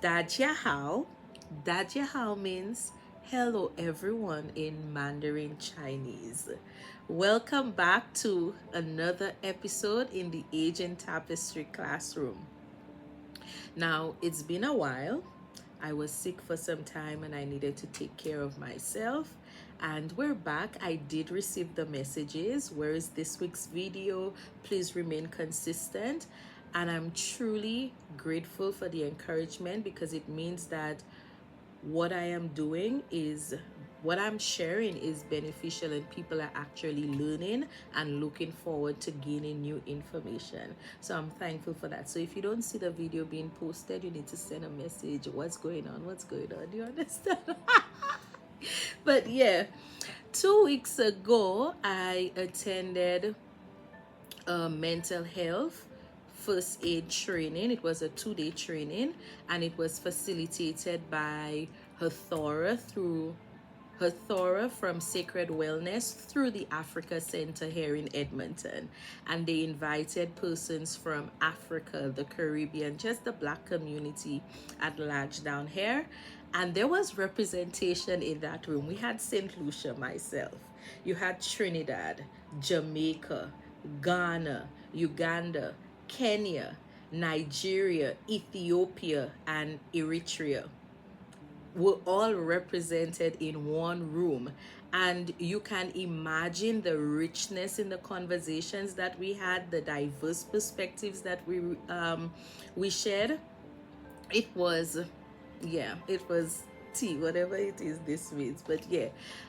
Dajiahao. Dajiahao means hello everyone in Mandarin Chinese. Welcome back to another episode in the Aging Tapestry classroom. Now, it's been a while. I was sick for some time and I needed to take care of myself. And we're back. I did receive the messages. Where is this week's video? Please remain consistent. And I'm truly grateful for the encouragement because it means that what I am doing is what I'm sharing is beneficial and people are actually learning and looking forward to gaining new information. So I'm thankful for that. So if you don't see the video being posted, you need to send a message. What's going on? What's going on? Do you understand? But yeah, 2 weeks ago, I attended mental health first aid training. It was a 2-day training and it was facilitated by Hathora from Sacred Wellness through the Africa Center here in Edmonton. And they invited persons from Africa, the Caribbean, just the Black community at large down here. And there was representation in that room. We had St. Lucia, myself. You had Trinidad, Jamaica, Ghana, Uganda, Kenya, Nigeria, Ethiopia, and Eritrea were all represented in one room. And you can imagine the richness in the conversations that we had, the diverse perspectives that we shared. It was, yeah, it was tea, whatever it is this means. But yeah,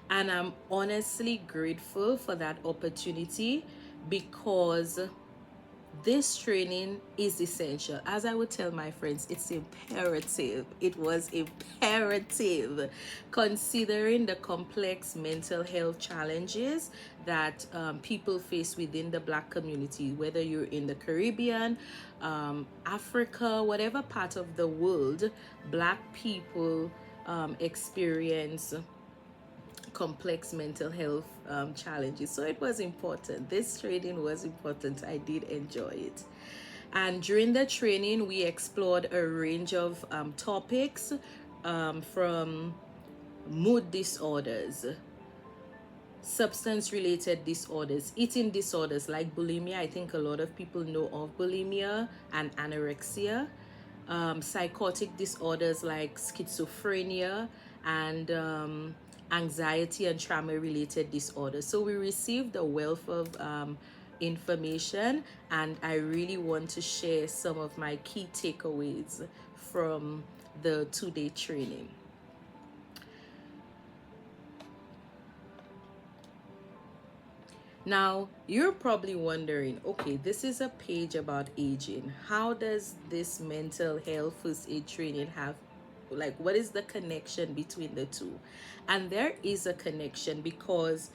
and I'm honestly grateful for that opportunity because this training is essential. As I would tell my friends, it's imperative. It was imperative considering the complex mental health challenges that people face within the Black community, whether you're in the Caribbean, Africa, whatever part of the world, Black people experience complex mental health challenges. So it was important. This training was important. I did enjoy it. And during the training, we explored a range of topics from mood disorders, substance-related disorders, eating disorders like bulimia. I think a lot of people know of bulimia and anorexia. Psychotic disorders like schizophrenia and anxiety and trauma related disorders. So we received a wealth of information, and I really want to share some of my key takeaways from the 2-day training. Now, you're probably wondering, okay, this is a page about aging. How does this mental health first aid training have, like, what is the connection between the two? And there is a connection because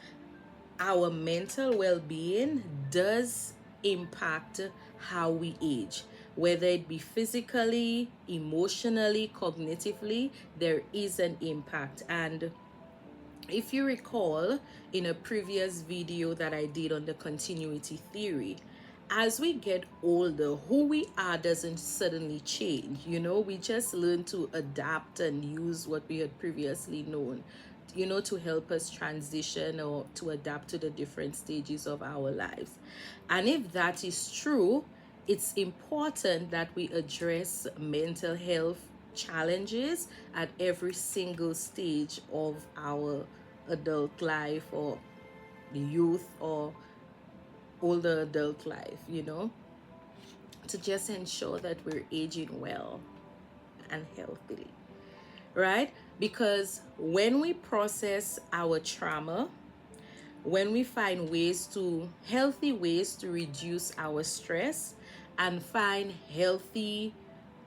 our mental well-being does impact how we age, whether it be physically, emotionally, cognitively. There is an impact. And if you recall, in a previous video that I did on the continuity theory, as we get older, who we are doesn't suddenly change. We just learn to adapt and use what we had previously known, to help us transition or to adapt to the different stages of our lives. And if that is true, it's important that we address mental health challenges at every single stage of our adult life or youth or older adult life, to just ensure that we're aging well and healthily, right? Because when we process our trauma, when we find healthy ways to reduce our stress and find healthy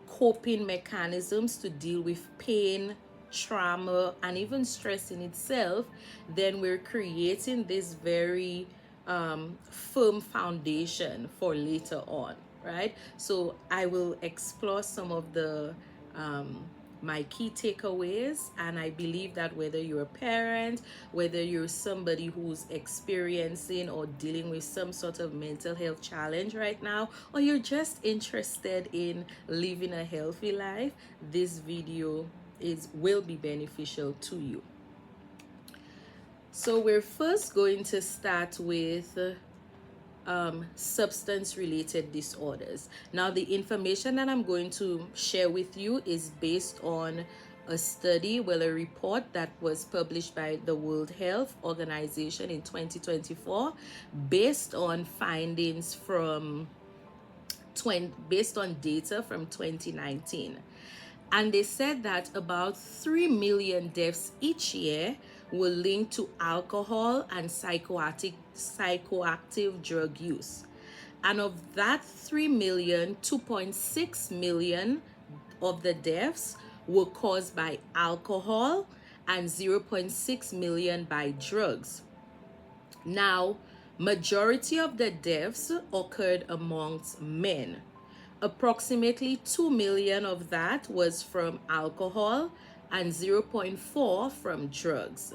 coping mechanisms to deal with pain, trauma, and even stress in itself, then we're creating this very firm foundation for later on, right? So I will explore some of the my key takeaways. And I believe that whether you're a parent, whether you're somebody who's experiencing or dealing with some sort of mental health challenge right now, or you're just interested in living a healthy life, this video will be beneficial to you. So we're first going to start with substance related disorders. Now, the information that I'm going to share with you is based on a study, well, a report that was published by the World Health Organization in 2024, based on findings from based on data from 2019. And they said that about 3 million deaths each year were linked to alcohol and psychoactive drug use. And of that 3 million, 2.6 million of the deaths were caused by alcohol and 0.6 million by drugs. Now, majority of the deaths occurred amongst men. Approximately 2 million of that was from alcohol and 0.4 from drugs.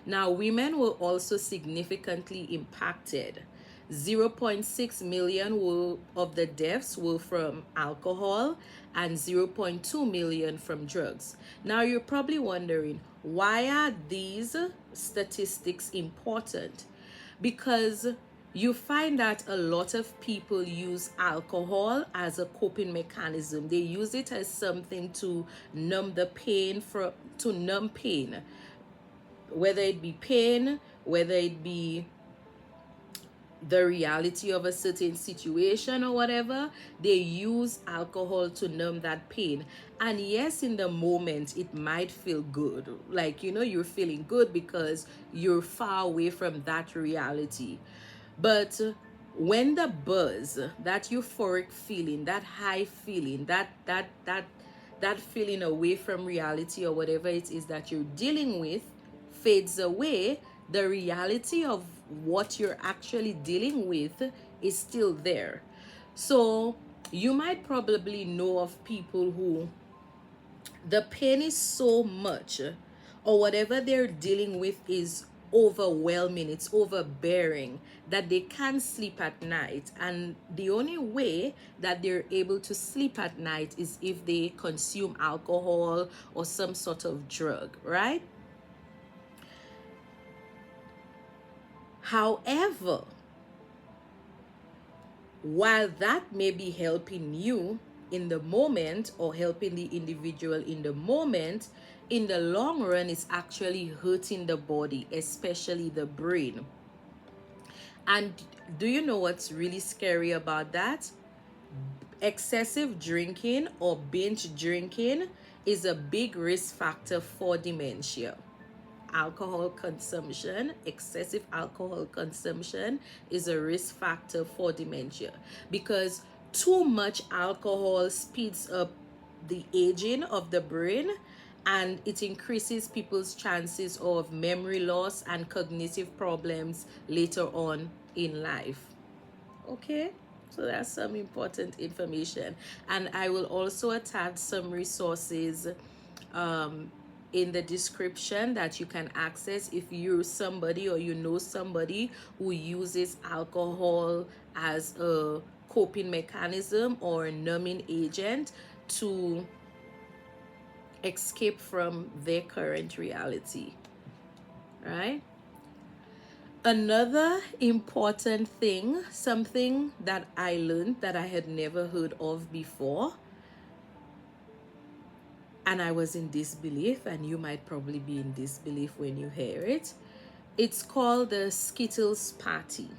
Now, women were also significantly impacted. 0.6 million of the deaths were from alcohol and 0.2 million from drugs. Now, you're probably wondering, why are these statistics important? Because you find that a lot of people use alcohol as a coping mechanism. They use it as something to numb the pain, to numb pain, whether it be pain, whether it be the reality of a certain situation or whatever. They use alcohol to numb that pain. And yes, in the moment it might feel good, like, you know, you're feeling good because you're far away from that reality. But when the buzz, that euphoric feeling, that high feeling, that feeling away from reality or whatever it is that you're dealing with fades away, the reality of what you're actually dealing with is still there. So you might probably know of people who the pain is so much, or whatever they're dealing with is overwhelming, it's overbearing, that they can't sleep at night. And the only way that they're able to sleep at night is if they consume alcohol or some sort of drug, right? However, while that may be helping you in the moment or helping the individual in the moment, in the long run it's actually hurting the body, especially the brain. And do you know what's really scary about that? Excessive drinking or binge drinking is a big risk factor for dementia. Alcohol consumption, excessive alcohol consumption, is a risk factor for dementia, because too much alcohol speeds up the aging of the brain, and it increases people's chances of memory loss and cognitive problems later on in life. Okay, so that's some important information, and I will also attach some resources in the description that you can access if you're somebody or you know somebody who uses alcohol as a coping mechanism or a numbing agent to escape from their current reality, right? Another important thing, something that I learned that I had never heard of before, and I was in disbelief, and you might probably be in disbelief when you hear it. It's called the Skittles Party.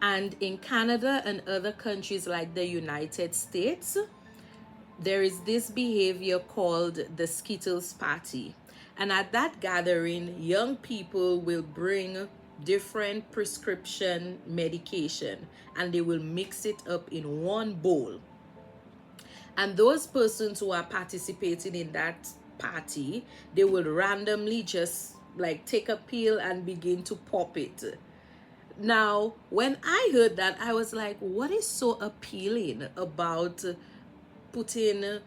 And in Canada and other countries like the United States, there is this behavior called the Skittles Party. And at that gathering, young people will bring different prescription medication and they will mix it up in one bowl. And those persons who are participating in that party, they will randomly just like take a pill and begin to pop it. Now, when I heard that, I was like, what is so appealing about putting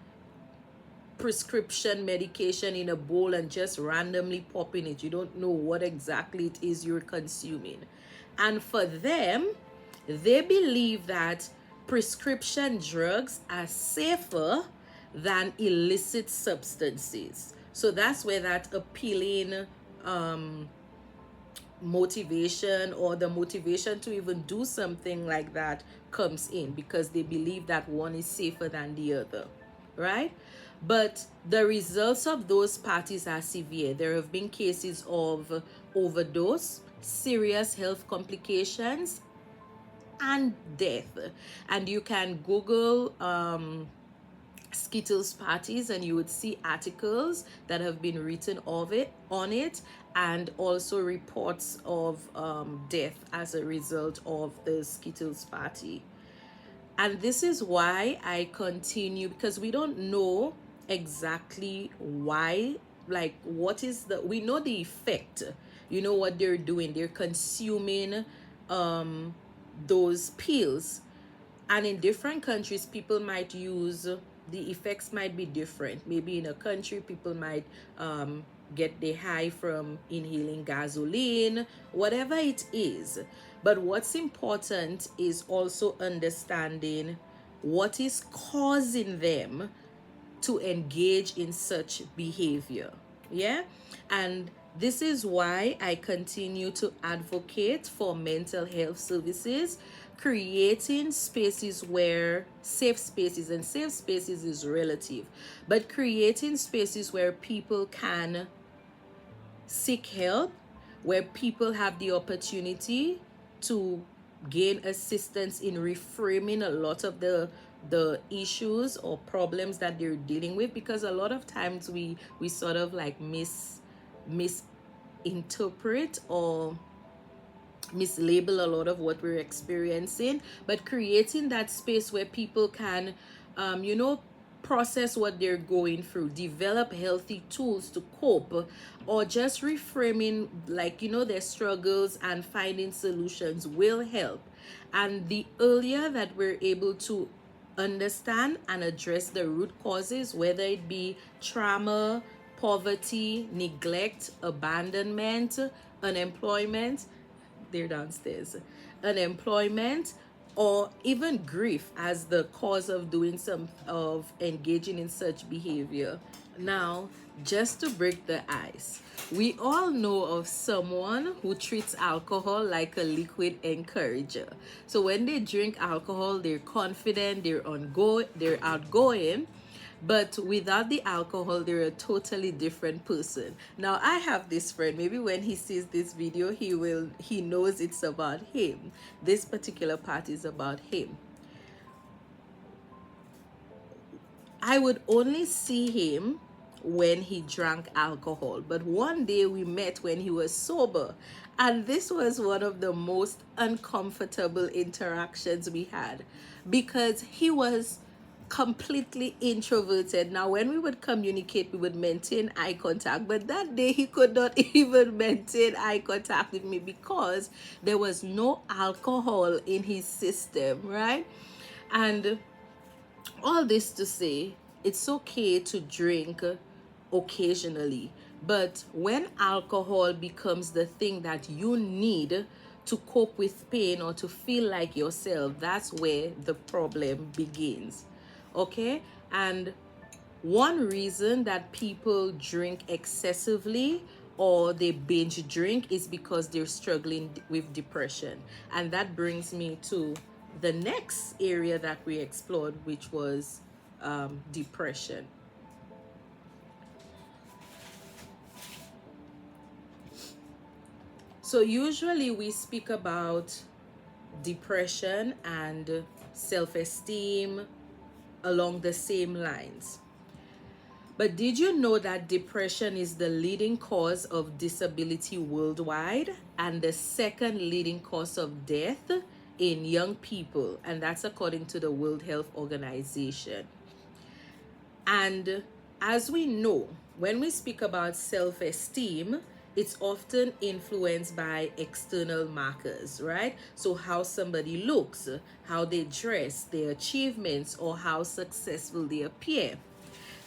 prescription medication in a bowl and just randomly popping it. You don't know what exactly it is you're consuming. And for them, they believe that prescription drugs are safer than illicit substances. So that's where that appealing motivation, or the motivation to even do something like that, comes in, because they believe that one is safer than the other, right? But the results of those parties are severe. There have been cases of overdose, serious health complications, and death. And you can Google Skittles parties and you would see articles that have been written of it on it, and also reports of death as a result of the Skittles party. And this is why I continue, because we don't know exactly why, like what is the, we know the effect, you know what they're doing, they're consuming those pills, and in different countries people might use, the effects might be different. Maybe in a country people might get the high from inhaling gasoline, whatever it is. But what's important is also understanding what is causing them to engage in such behavior. Yeah. And this is why I continue to advocate for mental health services, creating spaces where, safe spaces, and safe spaces is relative, but creating spaces where people can seek help, where people have the opportunity to gain assistance in reframing a lot of the issues or problems that they're dealing with, because a lot of times we sort of like misinterpret or mislabel a lot of what we're experiencing. But creating that space where people can process what they're going through, develop healthy tools to cope, or just reframing, like, their struggles and finding solutions will help. And the earlier that we're able to understand and address the root causes, whether it be trauma, poverty, neglect, abandonment, unemployment, they're downstairs, unemployment, or even grief as the cause of doing some of engaging in such behavior. Now, just to break the ice, we all know of someone who treats alcohol like a liquid encourager. So when they drink alcohol, they're confident, they're outgoing, but without the alcohol, they're a totally different person. Now, I have this friend, maybe when he sees this video, he knows it's about him. This particular part is about him. I would only see him when he drank alcohol, but one day we met when he was sober, and this was one of the most uncomfortable interactions we had, because he was completely introverted. Now, when we would communicate, we would maintain eye contact, but that day he could not even maintain eye contact with me because there was no alcohol in his system, right? And all this to say, it's okay to drink occasionally, but when alcohol becomes the thing that you need to cope with pain or to feel like yourself, that's where the problem begins. Okay? And one reason that people drink excessively or they binge drink is because they're struggling with depression. And that brings me to the next area that we explored, which was depression. So usually we speak about depression and self-esteem along the same lines. But did you know that depression is the leading cause of disability worldwide and the second leading cause of death in young people? And that's according to the World Health Organization. And as we know, when we speak about self-esteem, it's often influenced by external markers, right? So how somebody looks, how they dress, their achievements, or how successful they appear.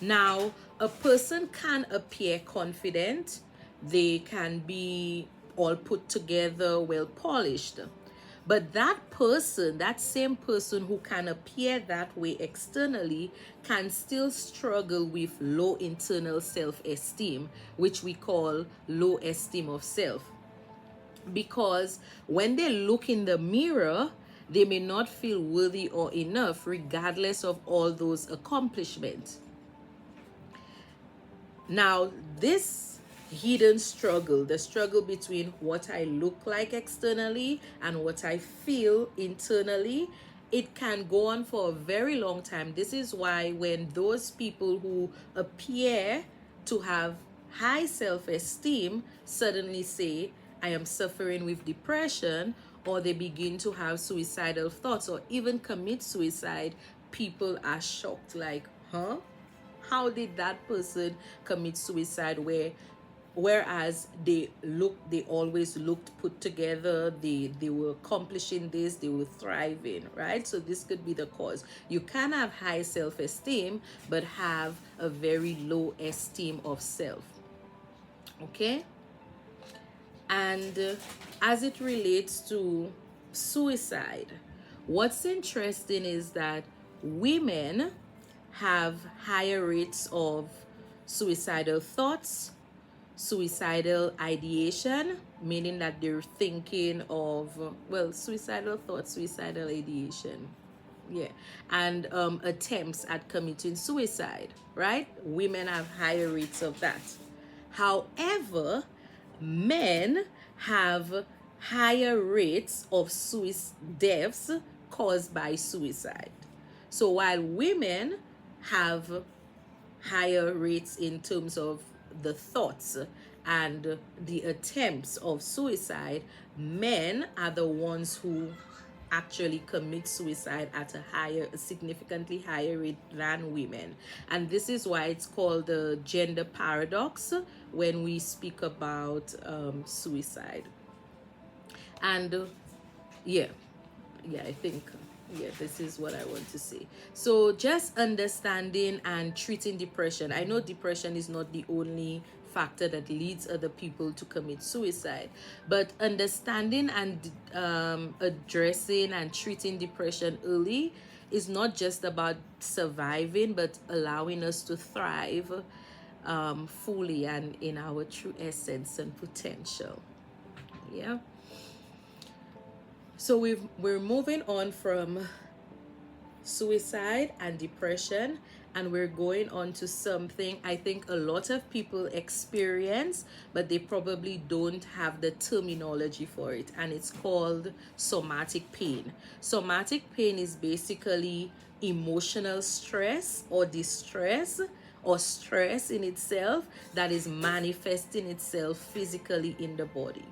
Now, a person can appear confident, they can be all put together, well polished. But that person, that same person who can appear that way externally, can still struggle with low internal self esteem, which we call low esteem of self. Because when they look in the mirror, they may not feel worthy or enough, regardless of all those accomplishments. Now, this hidden struggle, the struggle between what I look like externally and what I feel internally, it can go on for a very long time. This is why when those people who appear to have high self-esteem suddenly say, I am suffering with depression, or they begin to have suicidal thoughts or even commit suicide, people are shocked, like, huh? How did that person commit suicide, whereas they always looked put together, they were accomplishing this, they were thriving, right? So this could be the cause. You can have high self-esteem but have a very low esteem of self. Okay. And as it relates to suicide, what's interesting is that women have higher rates of suicidal thoughts, suicidal ideation, meaning that they're thinking of, well, suicidal thoughts, suicidal ideation. Yeah. And attempts at committing suicide, right? Women have higher rates of that. However, men have higher rates of deaths caused by suicide. So while women have higher rates in terms of the thoughts and the attempts of suicide, men are the ones who actually commit suicide at a significantly higher rate than women. And this is why it's called the gender paradox when we speak about suicide. And yeah, I think, yeah, this is what I want to say. So just understanding and treating depression. I know depression is not the only factor that leads other people to commit suicide, but understanding and addressing and treating depression early is not just about surviving, but allowing us to thrive fully and in our true essence and potential. Yeah. So we're moving on from suicide and depression, and we're going on to something I think a lot of people experience, but they probably don't have the terminology for it, and it's called somatic pain. Somatic pain is basically emotional stress or distress or stress in itself that is manifesting itself physically in the body.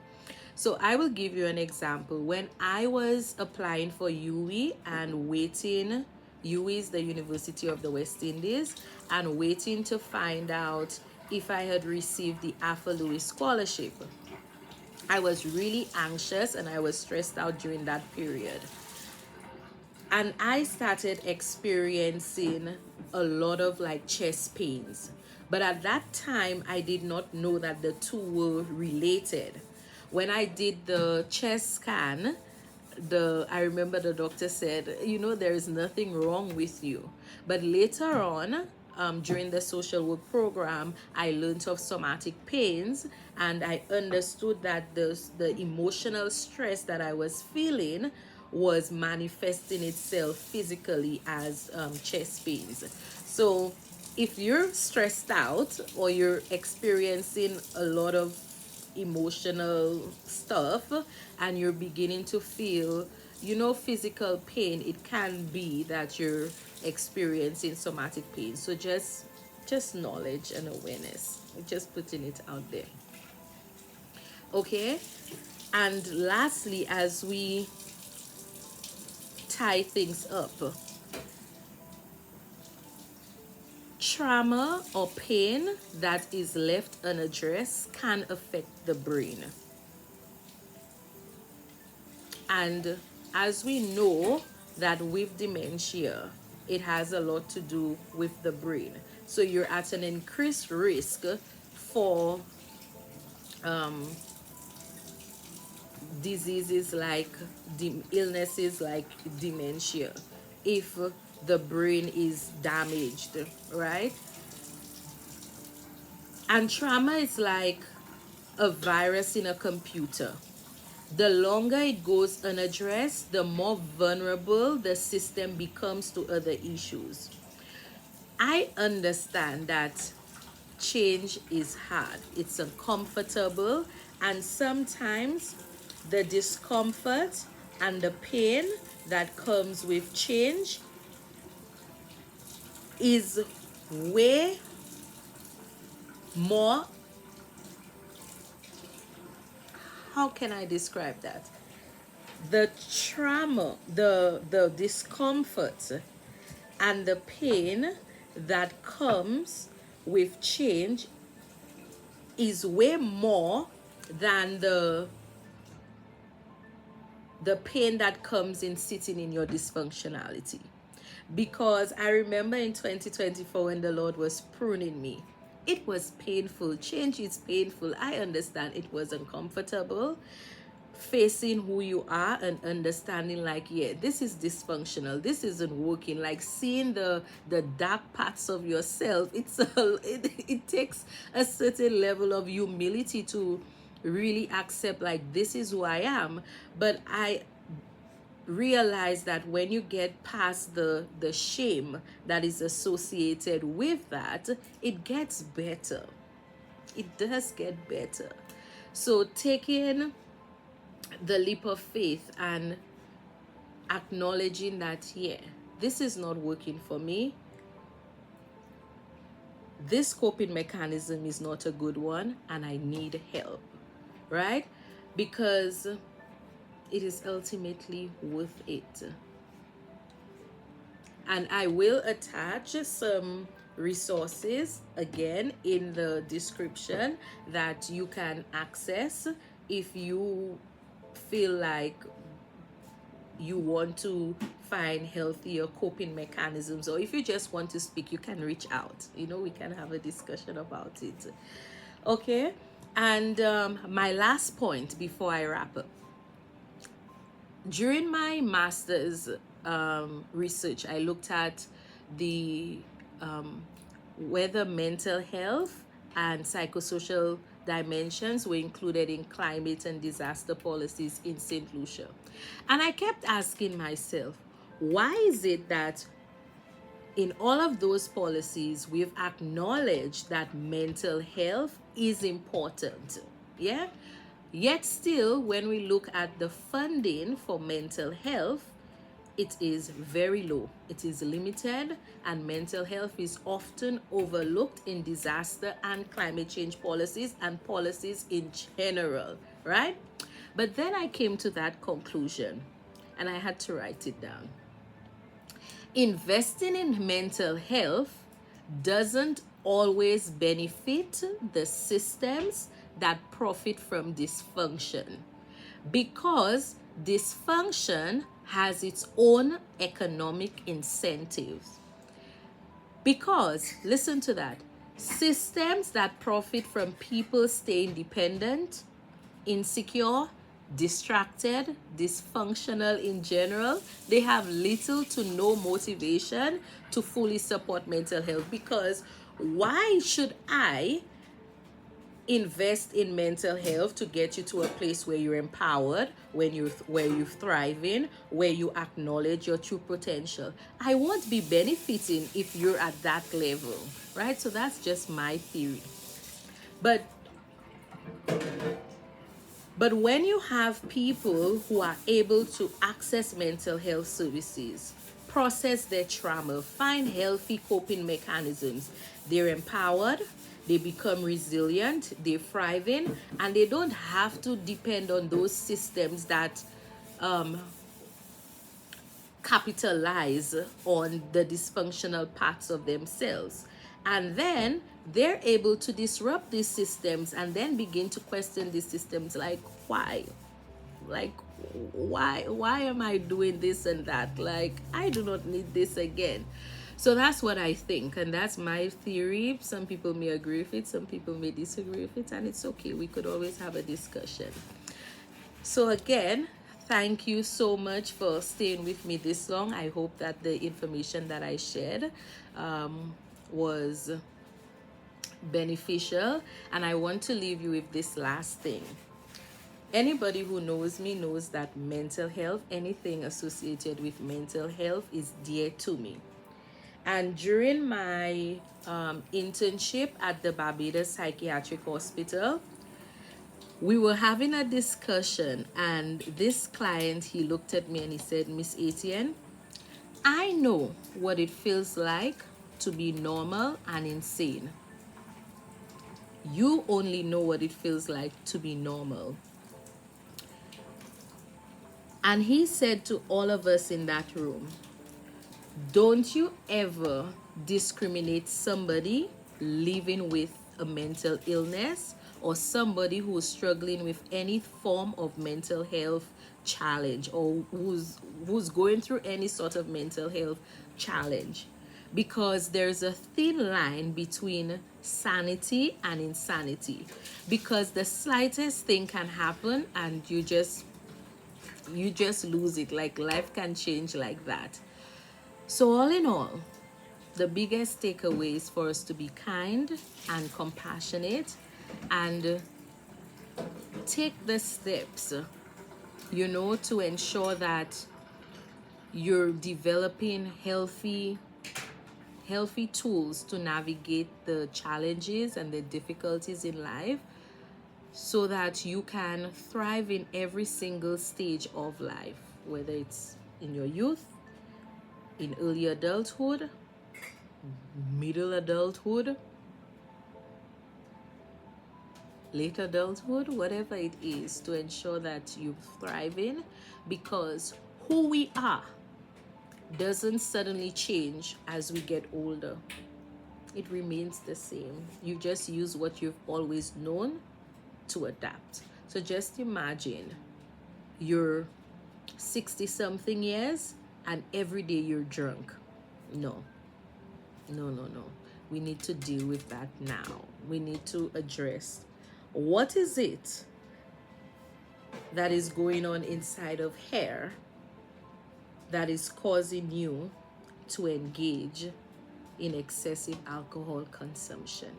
So I will give you an example. When I was applying for UWI and waiting, UWI is the University of the West Indies, and waiting to find out if I had received the Arthur Lewis scholarship, I was really anxious and I was stressed out during that period. And I started experiencing a lot of like chest pains. But at that time, I did not know that the two were related. When I did the chest scan, I remember the doctor said, there is nothing wrong with you. But later on, during the social work program, I learned of somatic pains, and I understood that the emotional stress that I was feeling was manifesting itself physically as chest pains. So if you're stressed out or you're experiencing a lot of emotional stuff and you're beginning to feel physical pain, it can be that you're experiencing somatic pain. So just knowledge and awareness, just putting it out there. Okay. And lastly, as we tie things up, trauma or pain that is left unaddressed can affect the brain. And as we know that with dementia, it has a lot to do with the brain. So you're at an increased risk for diseases like illnesses like dementia if the brain is damaged, right? And trauma is like a virus in a computer. The longer it goes unaddressed, the more vulnerable the system becomes to other issues. I understand that change is hard, it's uncomfortable, and sometimes the discomfort and the pain that comes with change is way more. How can I describe that? The trauma, the discomfort and the pain that comes with change is way more than the pain that comes in sitting in your dysfunctionality. Because I remember in 2024 when the Lord was pruning me, it was painful. Change is painful. I understand it was uncomfortable, facing who you are and understanding like, yeah, this is dysfunctional, this isn't working, like seeing the dark parts of yourself. It takes a certain level of humility to really accept like this is who I am. But I realize that when you get past the shame that is associated with that, it gets better. It does get better. So taking the leap of faith and acknowledging that, yeah, this is not working for me, this coping mechanism is not a good one, and I need help, right? Because it is ultimately worth it. And I will attach some resources again in the description that you can access if you feel like you want to find healthier coping mechanisms, or if you just want to speak, you can reach out. We can have a discussion about it. Okay. And my last point before I wrap up: during my master's research, I looked at the whether mental health and psychosocial dimensions were included in climate and disaster policies in St. Lucia. And I kept asking myself, why is it that in all of those policies, we've acknowledged that mental health is important? Yeah? Yet still, when we look at the funding for mental health, it is very low. It is limited, and mental health is often overlooked in disaster and climate change policies and policies in general, right? But then I came to that conclusion and I had to write it down. Investing in mental health doesn't always benefit the systems that profit from dysfunction, because dysfunction has its own economic incentives. Because, listen to that, systems that profit from people staying dependent, insecure, distracted, dysfunctional in general, they have little to no motivation to fully support mental health. Because why should I invest in mental health to get you to a place where you're empowered, where you're thriving, where you acknowledge your true potential? I won't be benefiting if you're at that level, right? So that's just my theory. But when you have people who are able to access mental health services, process their trauma, find healthy coping mechanisms, they're empowered, they become resilient, they're thriving, and they don't have to depend on those systems that capitalize on the dysfunctional parts of themselves. And then they're able to disrupt these systems and then begin to question these systems, like, why? Like, why am I doing this and that? Like, I do not need this again. So that's what I think, and that's my theory. Some people may agree with it, some people may disagree with it, and it's okay. We could always have a discussion. So again, thank you so much for staying with me this long. I hope that the information that I shared was beneficial, and I want to leave you with this last thing. Anybody who knows me knows that mental health, anything associated with mental health, is dear to me. And during my internship at the Barbados Psychiatric Hospital, we were having a discussion, and this client, he looked at me and he said, Miss Etienne, I know what it feels like to be normal and insane. You only know what it feels like to be normal. And he said to all of us in that room, don't you ever discriminate somebody living with a mental illness or somebody who's struggling with any form of mental health challenge, or who's going through any sort of mental health challenge, because there's a thin line between sanity and insanity, because the slightest thing can happen and you just lose it. Like, life can change like that. So all in all, the biggest takeaway is for us to be kind and compassionate and take the steps, to ensure that you're developing healthy tools to navigate the challenges and the difficulties in life, so that you can thrive in every single stage of life, whether it's in your youth, in early adulthood, middle adulthood, late adulthood, whatever it is, to ensure that you're thriving, because who we are doesn't suddenly change as we get older. It remains the same. You just use what you've always known to adapt. So just imagine you're 60 something years and every day you're drunk. No. We need to deal with that now. We need to address what is it that is going on inside of hair that is causing you to engage in excessive alcohol consumption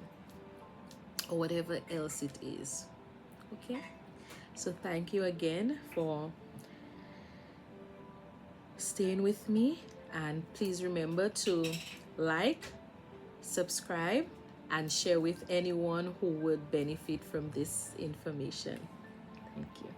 or whatever else it is. Okay? So thank you again for staying with me, and please remember to like, subscribe, and share with anyone who would benefit from this information. Thank you.